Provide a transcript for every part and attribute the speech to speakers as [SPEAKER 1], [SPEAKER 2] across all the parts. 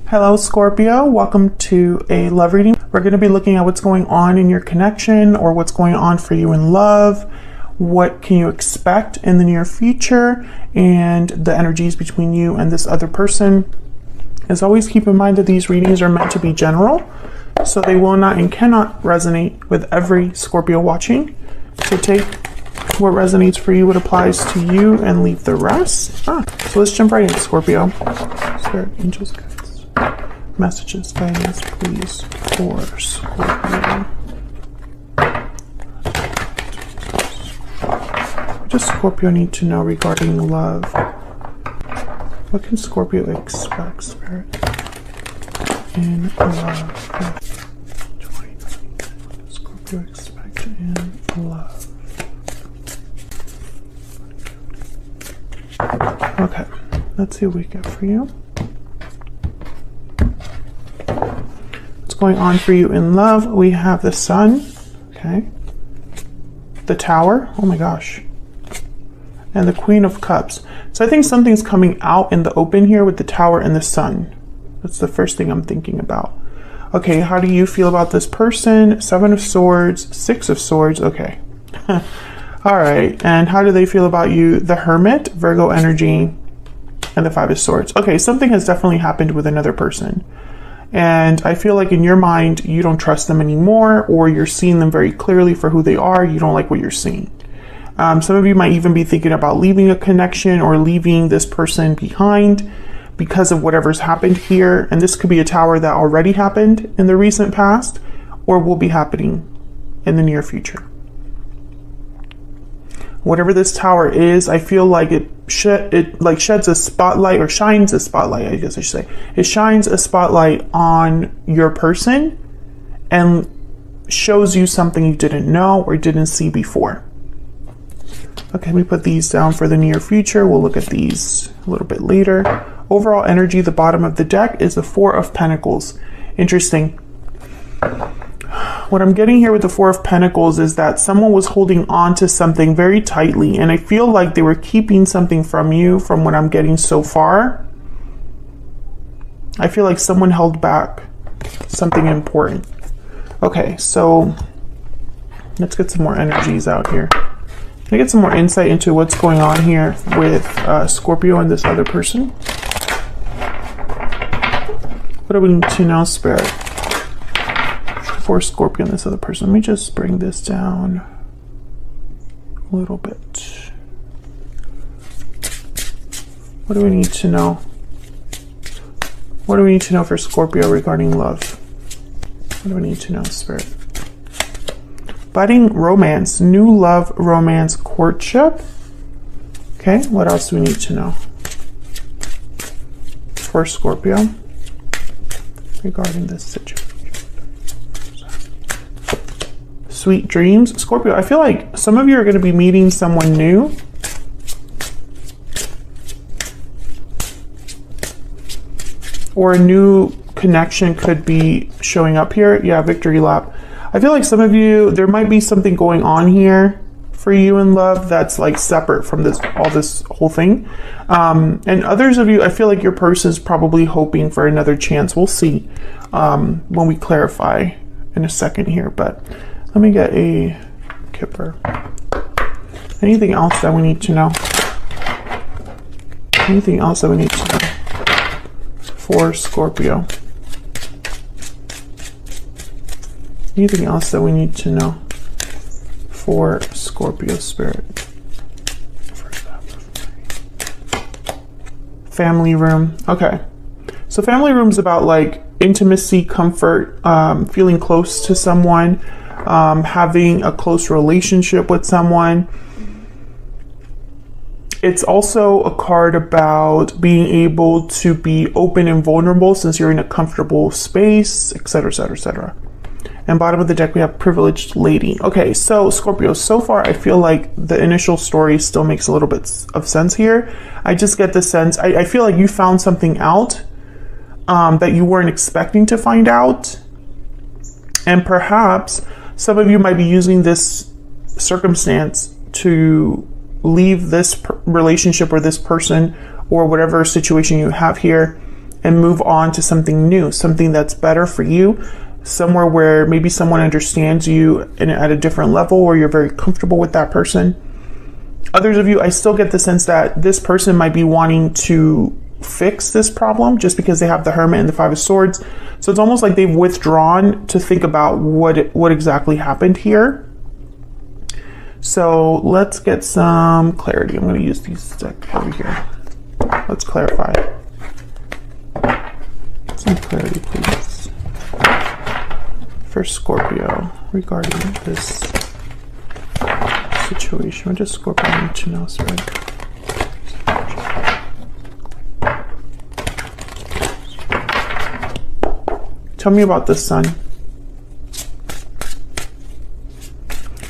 [SPEAKER 1] Hello Scorpio, welcome to a love reading. We're going to be looking at what's going on in your connection or what's going on for you in love. What can you expect in the near future and the energies between you and this other person. As always, keep in mind that these readings are meant to be general, so they will not and cannot resonate with every Scorpio watching. So take what resonates for you, what applies to you, and leave the rest. So let's jump right into Scorpio. Spirit, angels, guides. Messages, guidance, please, for Scorpio. What does Scorpio need to know regarding love? What can Scorpio expect, Spirit, in love? 2020. What does Scorpio expect in love? Okay, let's see what we get for you. Going on for you in love, we have the Sun, okay, the Tower, oh my gosh, and the Queen of Cups. So I think something's coming out in the open here with the Tower and the Sun. That's the first thing I'm thinking about. Okay, how do you feel about this person? 7 of Swords, 6 of Swords, okay. All right, and how do they feel about you? The Hermit, Virgo energy, and the 5 of Swords. Okay, something has definitely happened with another person. And I feel like in your mind, you don't trust them anymore, or you're seeing them very clearly for who they are. You don't like what you're seeing. Some of you might even be thinking about leaving a connection or leaving this person behind because of whatever's happened here. And this could be a Tower that already happened in the recent past or will be happening in the near future. Whatever this Tower is, I feel like it sheds a spotlight, or shines a spotlight, I guess I should say. It shines a spotlight on your person and shows you something you didn't know or didn't see before. Okay, we put these down for the near future. We'll look at these a little bit later. Overall energy, the bottom of the deck is the 4 of Pentacles. Interesting. What I'm getting here with the 4 of Pentacles is that someone was holding on to something very tightly, and I feel like they were keeping something from you from what I'm getting so far. I feel like someone held back something important. Okay, so let's get some more energies out here. Can I get some more insight into what's going on here with Scorpio and this other person? What do we need to know, Spirit, for Scorpio and this other person? Let me just bring this down a little bit. What do we need to know? What do we need to know for Scorpio regarding love? What do we need to know, Spirit? Budding romance, new love, romance, courtship. Okay, what else do we need to know for Scorpio regarding this situation? Sweet dreams. Scorpio, I feel like some of you are going to be meeting someone new. Or a new connection could be showing up here. Yeah, victory lap. I feel like some of you, there might be something going on here for you in love that's like separate from this whole thing. And others of you, I feel like your person is probably hoping for another chance. We'll see when we clarify in a second here, but let me get a Kipper. Anything else that we need to know? Anything else that we need to know for Scorpio? Anything else that we need to know for Scorpio, Spirit? Family room. Okay. So family room is about like intimacy, comfort, feeling close to someone, having a close relationship with someone. It's also a card about being able to be open and vulnerable since you're in a comfortable space, etc., etc., etc. And bottom of the deck, we have privileged lady. Okay, so Scorpio, so far I feel like the initial story still makes a little bit of sense here. I just get the sense, I feel like you found something out that you weren't expecting to find out. And perhaps some of you might be using this circumstance to leave this relationship or this person or whatever situation you have here and move on to something new, something that's better for you, somewhere where maybe someone understands you and at a different level, where you're very comfortable with that person. Others of you, I still get the sense that this person might be wanting to fix this problem just because they have the Hermit and the Five of Swords. So it's almost like they've withdrawn to think about what exactly happened here. So let's get some clarity. I'm going to use these decks over here. Let's clarify. Some clarity, please. For Scorpio regarding this situation. What does Scorpio need to know, sorry? Tell me about the Sun.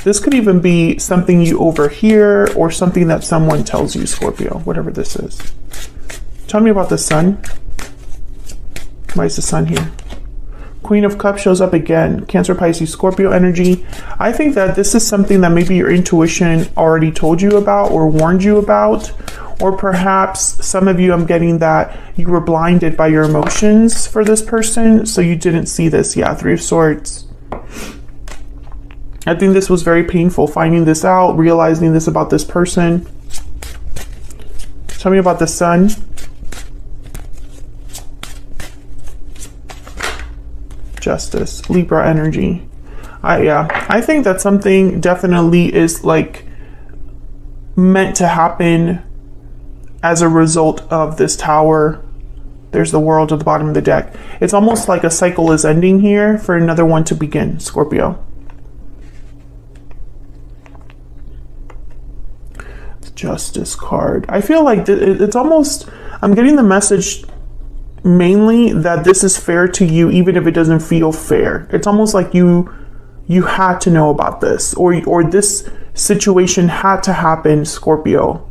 [SPEAKER 1] This could even be something you overhear or something that someone tells you, Scorpio, whatever this is. Tell me about the Sun. Why is the Sun here? Queen of Cups shows up again. Cancer, Pisces, Scorpio energy. I think that this is something that maybe your intuition already told you about or warned you about. Or perhaps some of you, I'm getting that you were blinded by your emotions for this person, so you didn't see this. Yeah, Three of Swords. I think this was very painful, finding this out, realizing this about this person. Tell me about the Sun. Justice, Libra energy. I think that something definitely is like meant to happen as a result of this Tower. There's the World at the bottom of the deck. It's almost like a cycle is ending here for another one to begin, Scorpio. Justice card. I feel like it's almost, I'm getting the message mainly that this is fair to you, even if it doesn't feel fair. It's almost like you had to know about this, or this situation had to happen, Scorpio,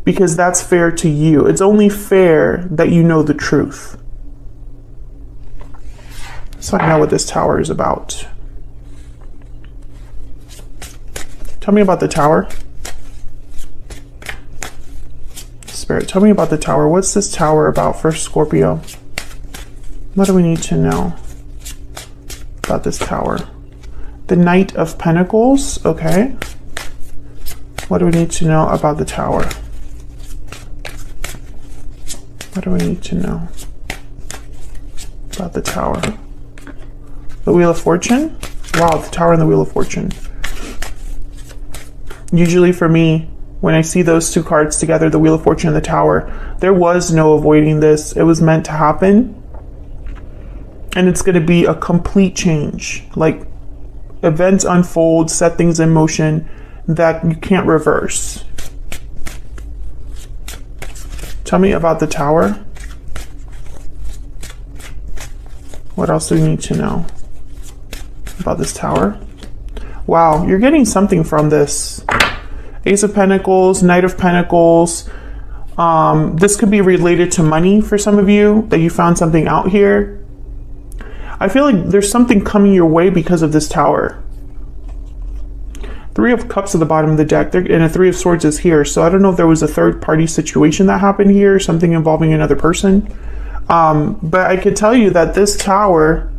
[SPEAKER 1] because that's fair to you. It's only fair that you know the truth. Let's find out what this Tower is about. Tell me about the Tower. Spirit, tell me about the Tower. What's this Tower about for Scorpio? What do we need to know about this Tower? The Knight of Pentacles, okay. What do we need to know about the Tower? What do we need to know about the Tower? The Wheel of Fortune? Wow, the Tower and the Wheel of Fortune. Usually for me, when I see those two cards together, the Wheel of Fortune and the Tower, there was no avoiding this. It was meant to happen. And it's going to be a complete change. Like, events unfold, set things in motion that you can't reverse. Tell me about the Tower. What else do we need to know about this Tower? Wow, you're getting something from this. Ace of Pentacles, Knight of Pentacles. This could be related to money for some of you, that you found something out here. I feel like there's something coming your way because of this Tower. Three of Cups at the bottom of the deck, and a Three of Swords is here. So I don't know if there was a third party situation that happened here, something involving another person. But I could tell you that this Tower,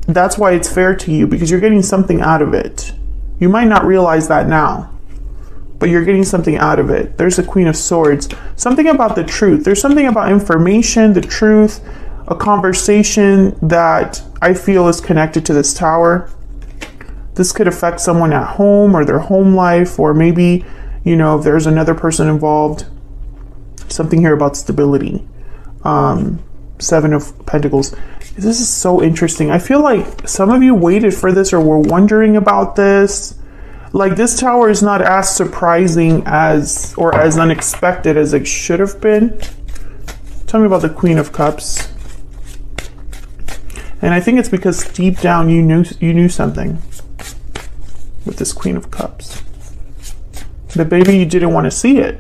[SPEAKER 1] that's why it's fair to you, because you're getting something out of it. You might not realize that now, but you're getting something out of it. There's the Queen of Swords. Something about the truth. There's something about information, the truth, a conversation that I feel is connected to this Tower. This could affect someone at home or their home life, or maybe, you know, if there's another person involved. Something here about stability. Seven of Pentacles. This is so interesting. I feel like some of you waited for this or were wondering about this. Like, this Tower is not as surprising as, or as unexpected as it should have been. Tell me about the Queen of Cups. And I think it's because deep down you knew something with this Queen of Cups. But maybe you didn't want to see it.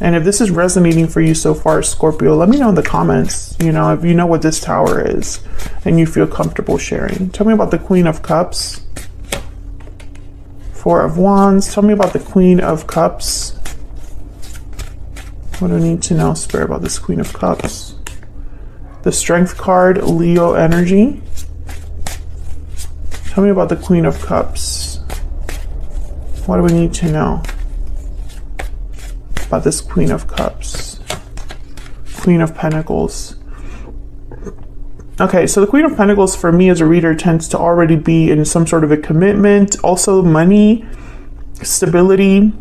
[SPEAKER 1] And if this is resonating for you so far, Scorpio, let me know in the comments, you know, if you know what this Tower is and you feel comfortable sharing. Tell me about the Queen of Cups Four of Wands. Tell me about the Queen of Cups. What do I need to know, Spirit, about this Queen of Cups? The Strength card, Leo energy. Tell me about the Queen of Cups. What do we need to know about this Queen of Cups? Queen of Pentacles. Okay, so the Queen of Pentacles for me as a reader tends to already be in some sort of a commitment, also money, stability.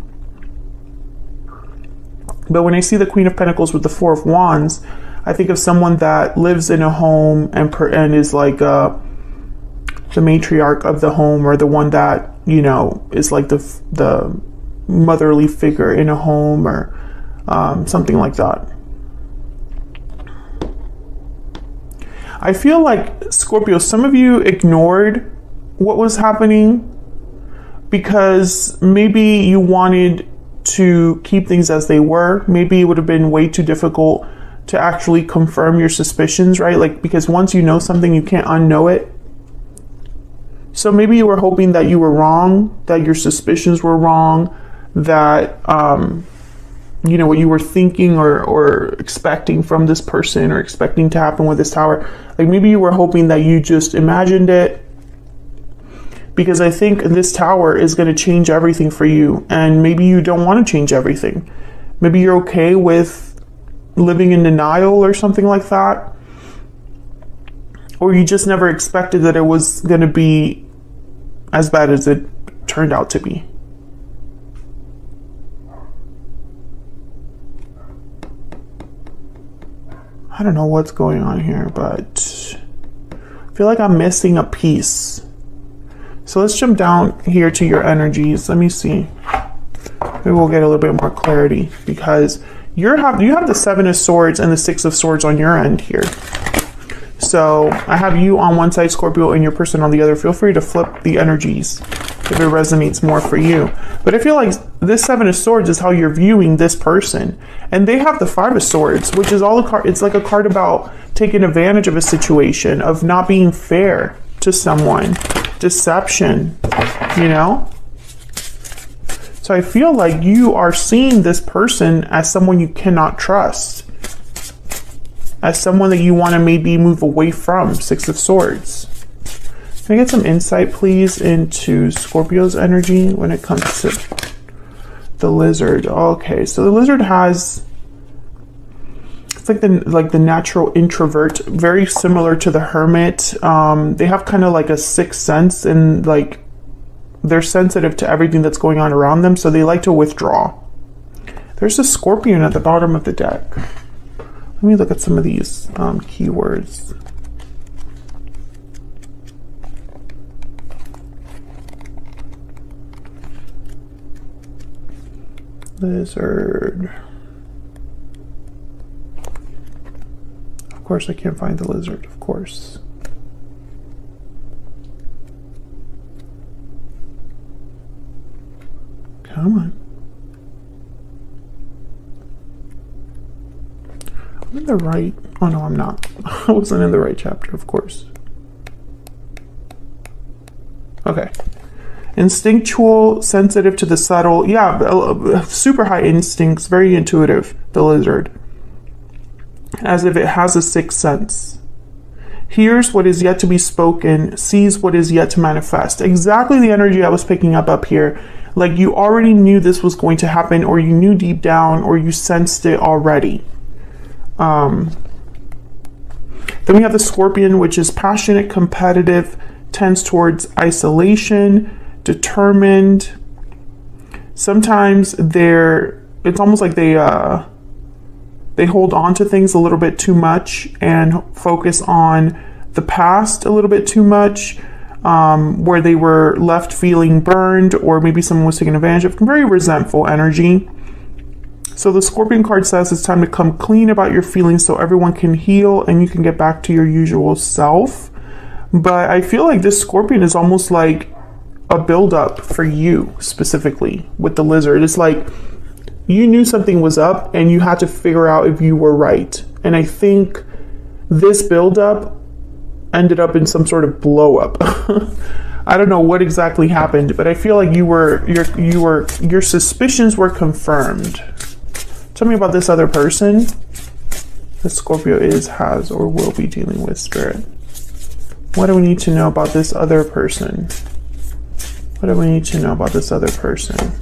[SPEAKER 1] But when I see the Queen of Pentacles with the Four of Wands, I think of someone that lives in a home and is like the matriarch of the home, or the one that, you know, is like the motherly figure in a home, or something like that. I feel like, Scorpio, some of you ignored what was happening because maybe you wanted to keep things as they were. Maybe it would have been way too difficult to actually confirm your suspicions, right? Like, because once you know something, you can't unknow it. So maybe you were hoping that you were wrong, that your suspicions were wrong, that, you know, what you were thinking or expecting from this person, or expecting to happen with this tower. Like, maybe you were hoping that you just imagined it, because I think this tower is going to change everything for you. And maybe you don't want to change everything. Maybe you're okay with living in denial or something like that. Or you just never expected that it was going to be as bad as it turned out to be. I don't know what's going on here, but I feel like I'm missing a piece. So let's jump down here to your energies. Let me see. Maybe we'll get a little bit more clarity, because you have the Seven of Swords and the Six of Swords on your end here. So I have you on one side, Scorpio, and your person on the other. Feel free to flip the energies if it resonates more for you. But I feel like this Seven of Swords is how you're viewing this person. And they have the Five of Swords, which is all a card. It's like a card about taking advantage of a situation, of not being fair to someone, deception, you know? So I feel like you are seeing this person as someone you cannot trust, as someone that you want to maybe move away from. Six of Swords. Can I get some insight, please, into Scorpio's energy when it comes to the lizard? Okay, so the lizard has, it's like the natural introvert, very similar to the hermit. They have kind of like a sixth sense, and like they're sensitive to everything that's going on around them, so they like to withdraw. There's a scorpion at the bottom of the deck. Let me look at some of these keywords. Lizard. Of course, I can't find the lizard, of course. Come on. I'm in the right. Oh no, I'm not. I wasn't in the right chapter, of course. Okay. Instinctual, sensitive to the subtle. Yeah, super high instincts, very intuitive, the lizard. As if it has a sixth sense. Hears what is yet to be spoken, sees what is yet to manifest. Exactly the energy I was picking up here. Like you already knew this was going to happen, or you knew deep down, or you sensed it already. Then we have the Scorpion, which is passionate, competitive, tends towards isolation, determined. Sometimes it's almost like they hold on to things a little bit too much and focus on the past a little bit too much, where they were left feeling burned, or maybe someone was taking advantage of. Very resentful energy. So the Scorpion card says it's time to come clean about your feelings so everyone can heal and you can get back to your usual self. But I feel like this Scorpion is almost like a buildup for you specifically with the lizard. It's like you knew something was up and you had to figure out if you were right. And I think this buildup ended up in some sort of blow up. I don't know what exactly happened, but I feel like your suspicions were confirmed. Tell me about this other person that Scorpio has, or will be dealing with, Spirit. What do we need to know about this other person? What do we need to know about this other person?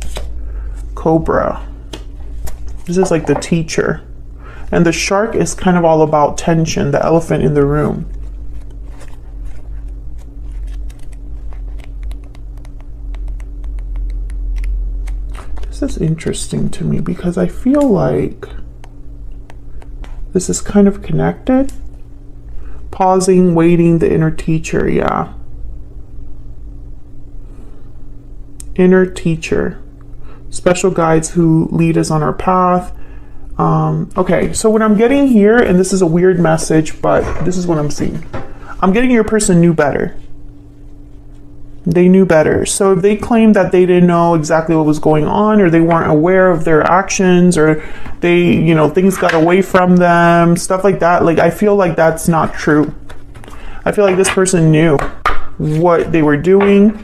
[SPEAKER 1] Cobra. This is like the teacher. And the shark is kind of all about tension, the elephant in the room. This is interesting to me because I feel like this is kind of connected. Pausing, waiting, the inner teacher, yeah. Inner teacher. Special guides who lead us on our path. Okay, so what I'm getting here, and this is a weird message, but this is what I'm seeing. I'm getting your person knew better. They knew better. So if they claimed that they didn't know exactly what was going on, or they weren't aware of their actions, or they, you know, things got away from them, stuff like that, like I feel like that's not true. I feel like this person knew what they were doing,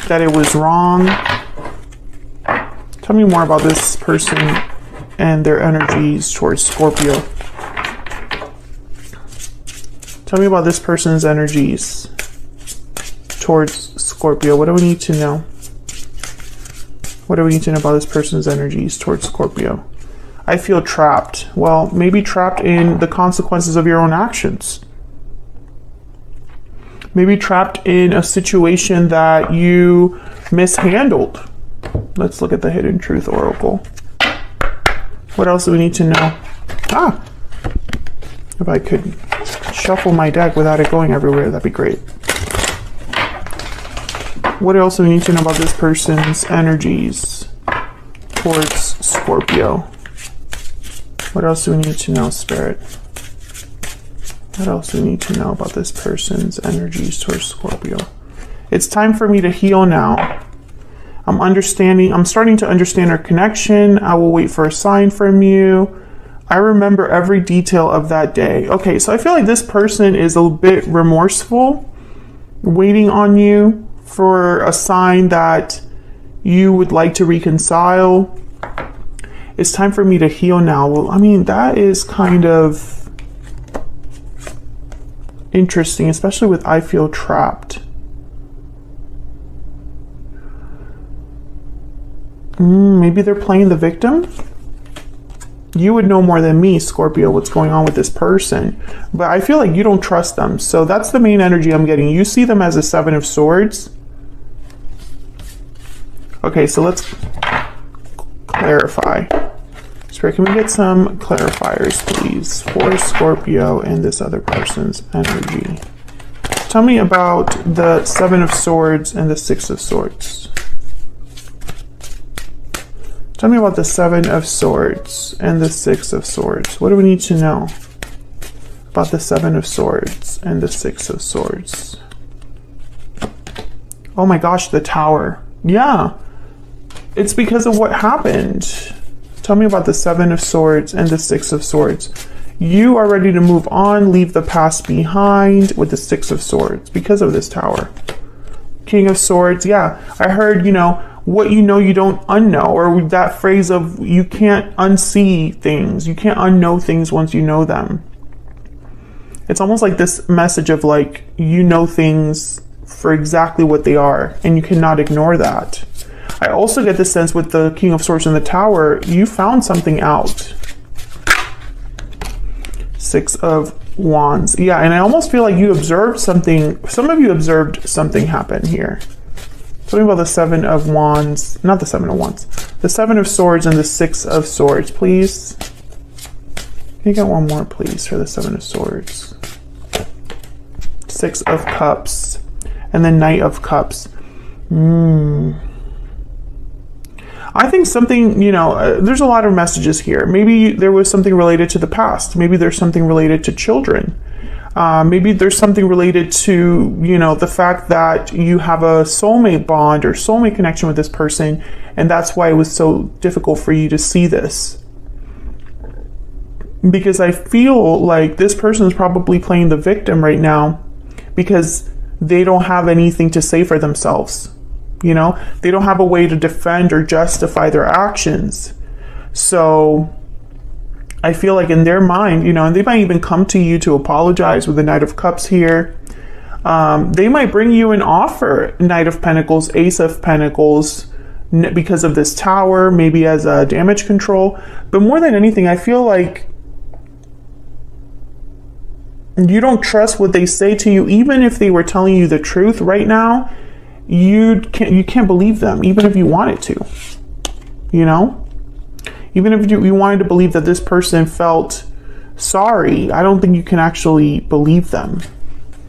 [SPEAKER 1] that it was wrong. Tell me more about this person and their energies towards Scorpio. Tell me about this person's energies towards Scorpio. What do we need to know? What do we need to know about this person's energies towards Scorpio? I feel trapped. Well, maybe trapped in the consequences of your own actions. Maybe trapped in a situation that you mishandled. Let's look at the Hidden Truth Oracle. What else do we need to know? If I could shuffle my deck without it going everywhere, that'd be great. What else do we need to know about this person's energies towards Scorpio? What else do we need to know, Spirit? What else do we need to know about this person's energies towards Scorpio? It's time for me to heal now. I'm starting to understand our connection. I will wait for a sign from you. I remember every detail of that day. Okay, so I feel like this person is a bit remorseful, waiting on you for a sign that you would like to reconcile. It's time for me to heal now. Well, I mean, that is kind of interesting, especially with I feel trapped. Maybe they're playing the victim. You would know more than me, Scorpio, what's going on with this person. But I feel like you don't trust them. So that's the main energy I'm getting. You see them as a Seven of Swords. Okay, so let's clarify. Spirit, can we get some clarifiers, please, for Scorpio and this other person's energy? Tell me about the Seven of Swords and the Six of Swords. Tell me about the Seven of Swords and the Six of Swords. What do we need to know about the Seven of Swords and the Six of Swords? Oh my gosh, the Tower. Yeah, it's because of what happened. Tell me about the Seven of Swords and the Six of Swords. You are ready to move on, leave the past behind with the Six of Swords because of this Tower. King of Swords, yeah, I heard, you know you don't unknow, or that phrase of you can't unsee things, you can't unknow things once you know them. It's almost like this message of like, you know things for exactly what they are, and you cannot ignore that. I also get the sense with the King of Swords and the Tower, you found something out. Six of Wands. Yeah, and I almost feel like you observed something, some of you observed something happen here. Tell me about the Seven of Wands, not the Seven of Wands, the Seven of Swords and the Six of Swords, please. Can you get one more, please, for the Seven of Swords? Six of Cups and the Knight of Cups. I think something, there's a lot of messages here. Maybe there was something related to the past. Maybe there's something related to children. Maybe there's something related to, the fact that you have a soulmate bond or soulmate connection with this person, and that's why it was so difficult for you to see this. Because I feel like this person is probably playing the victim right now, because they don't have anything to say for themselves. You know, they don't have a way to defend or justify their actions. So I feel like in their mind, you know, and they might even come to you to apologize with the Knight of Cups here. They might bring you an offer, Knight of Pentacles, Ace of Pentacles, because of this Tower, maybe as a damage control. But more than anything, I feel like you don't trust what they say to you. Even if they were telling you the truth right now, you can't believe them, even if you wanted to, you know? Even if you wanted to believe that this person felt sorry, I don't think you can actually believe them.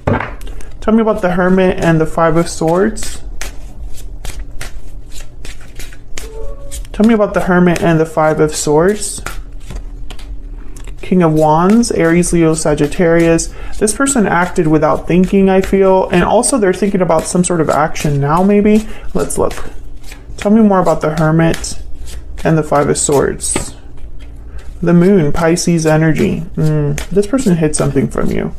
[SPEAKER 1] Tell me about the Hermit and the Five of Swords. Tell me about the Hermit and the Five of Swords. King of Wands, Aries, Leo, Sagittarius. This person acted without thinking, I feel. And also they're thinking about some sort of action now, maybe. Let's look. Tell me more about the Hermit and the Five of Swords. The Moon, Pisces energy. This person hid something from you.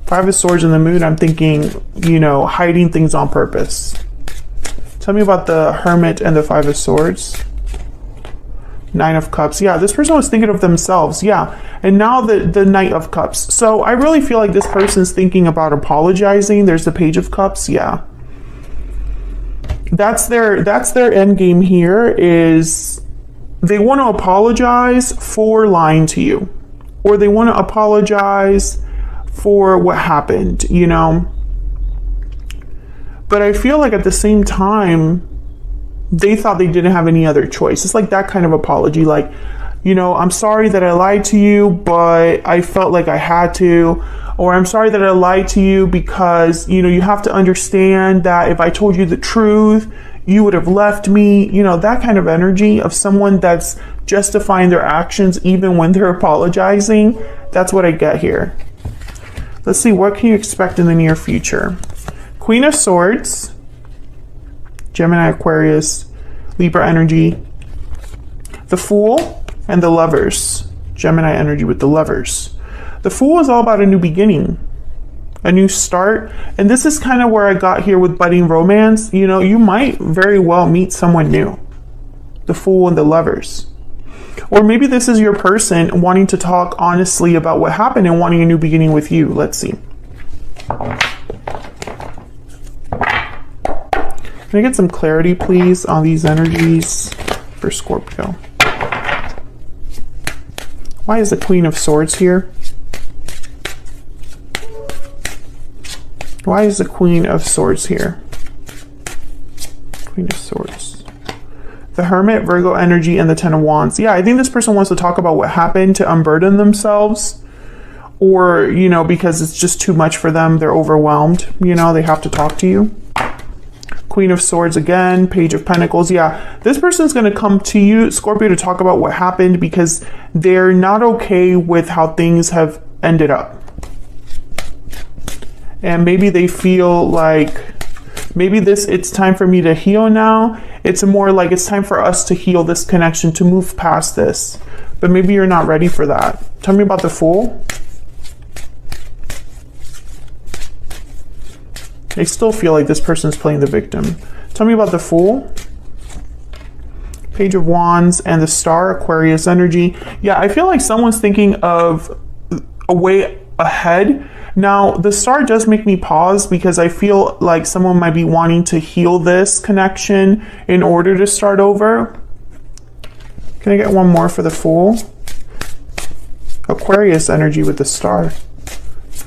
[SPEAKER 1] Five of Swords and the Moon, I'm thinking, you know, hiding things on purpose. Tell me about the Hermit and the Five of Swords. Nine of Cups. Yeah, this person was thinking of themselves. Yeah. And now the Knight of Cups. So I really feel like this person's thinking about apologizing. There's the Page of Cups. Yeah. That's their end game here, is they want to apologize for lying to you, or they want to apologize for what happened, you know. But I feel like at the same time, they thought they didn't have any other choice. It's like that kind of apology, like, you know, I'm sorry that I lied to you, but I felt like I had to. Or I'm sorry that I lied to you because, you know, you have to understand that if I told you the truth, you would have left me. You know, that kind of energy of someone that's justifying their actions even when they're apologizing. That's what I get here. Let's see, what can you expect in the near future? Queen of Swords, Gemini, Aquarius, Libra energy, the Fool, and the Lovers. Gemini energy with the Lovers. The Fool is all about a new beginning, a new start. And this is kind of where I got here with budding romance. You know, you might very well meet someone new. The Fool and the Lovers. Or maybe this is your person wanting to talk honestly about what happened and wanting a new beginning with you. Let's see. Can I get some clarity, please, on these energies for Scorpio? Why is the Queen of Swords here? Why is the Queen of Swords here? Queen of Swords. The Hermit, Virgo energy, and the Ten of Wands. Yeah, I think this person wants to talk about what happened to unburden themselves. Or, you know, because it's just too much for them. They're overwhelmed. You know, they have to talk to you. Queen of Swords again, Page of Pentacles. Yeah, this person's going to come to you, Scorpio, to talk about what happened because they're not okay with how things have ended up. And maybe they feel like, maybe it's time for me to heal now. It's more like it's time for us to heal this connection, to move past this. But maybe you're not ready for that. Tell me about the Fool. I still feel like this person's playing the victim. Tell me about the Fool. Page of Wands and the Star, Aquarius energy. Yeah, I feel like someone's thinking of a way ahead. Now, the Star does make me pause because I feel like someone might be wanting to heal this connection in order to start over. Can I get one more for the Fool? Aquarius energy with the Star.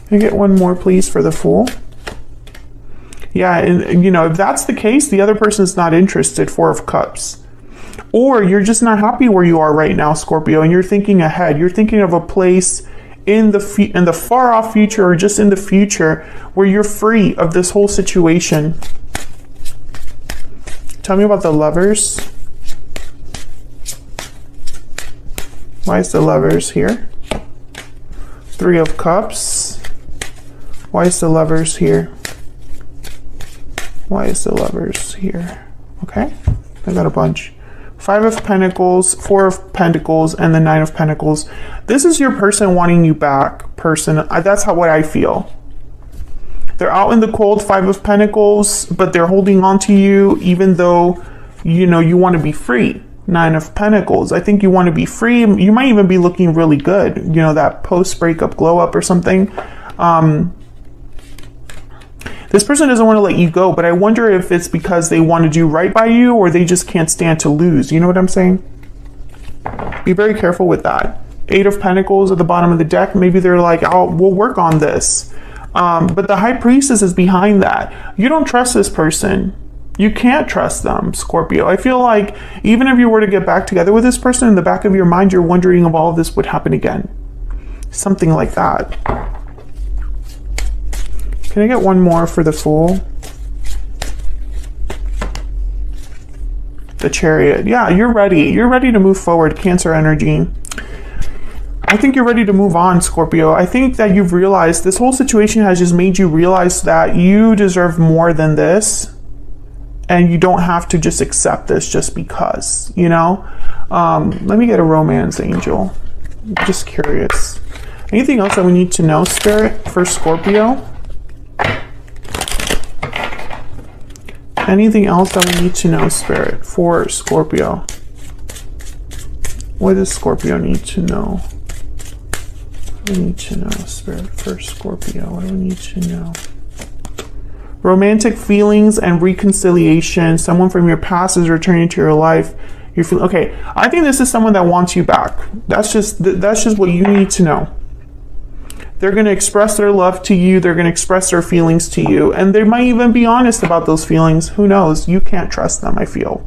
[SPEAKER 1] Can I get one more, please, for the Fool? Yeah, and you know, if that's the case, the other person is not interested. Four of Cups. Or you're just not happy where you are right now, Scorpio, and you're thinking ahead. You're thinking of a place in the far off future, or just in the future, where you're free of this whole situation. Tell me about the Lovers. Why is the Lovers here? Three of Cups. Why is the Lovers here? Why is the Lovers here? Okay, I got a bunch. Five of Pentacles, Four of Pentacles, and the Nine of Pentacles. This is your person wanting you back, person. That's what I feel. They're out in the cold, 5 of Pentacles, but they're holding on to you even though, you know, you want to be free. 9 of Pentacles. I think you want to be free. You might even be looking really good. You know, that post-breakup glow up or something. This person doesn't want to let you go, but I wonder if it's because they want to do right by you or they just can't stand to lose. You know what I'm saying? Be very careful with that. 8 of Pentacles at the bottom of the deck. Maybe they're like, oh, we'll work on this. But the High Priestess is behind that. You don't trust this person. You can't trust them, Scorpio. I feel like even if you were to get back together with this person, in the back of your mind, you're wondering if all of this would happen again. Something like that. Can I get one more for the Fool? The Chariot. Yeah, you're ready. You're ready to move forward, Cancer energy. I think you're ready to move on, Scorpio. I think that you've realized this whole situation has just made you realize that you deserve more than this. And you don't have to just accept this just because, you know? Let me get a romance angel. I'm just curious. Anything else that we need to know, Spirit, for Scorpio? Anything else that we need to know, Spirit, for Scorpio? What does Scorpio need to know? What do we need to know, Spirit, for Scorpio? What do we need to know? Romantic feelings and reconciliation. Someone from your past is returning to your life. You feel okay. I think this is someone that wants you back. That's just what you need to know. They're going to express their love to you. They're going to express their feelings to you, and they might even be honest about those feelings. Who knows? You can't trust them. I feel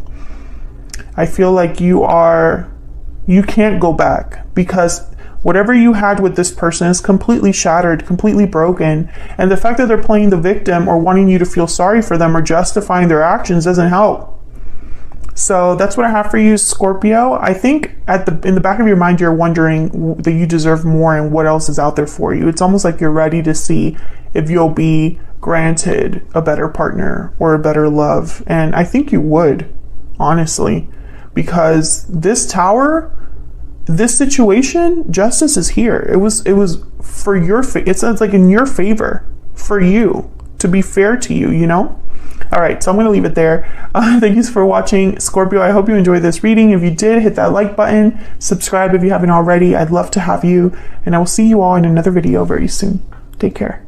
[SPEAKER 1] like you can't go back because whatever you had with this person is completely shattered, completely broken. And the fact that they're playing the victim or wanting you to feel sorry for them or justifying their actions doesn't help. So that's what I have for you, Scorpio. I think in the back of your mind, you're wondering that you deserve more and what else is out there for you. It's almost like you're ready to see if you'll be granted a better partner or a better love. And I think you would, honestly, because this Tower, this situation, justice is here. It was for your it's like in your favor for you to be fair to you, you know? All right, so I'm going to leave it there. Thank you for watching, Scorpio. I hope you enjoyed this reading. If you did, hit that like button, subscribe if you haven't already. I'd love to have you, and I will see you all in another video very soon. Take care.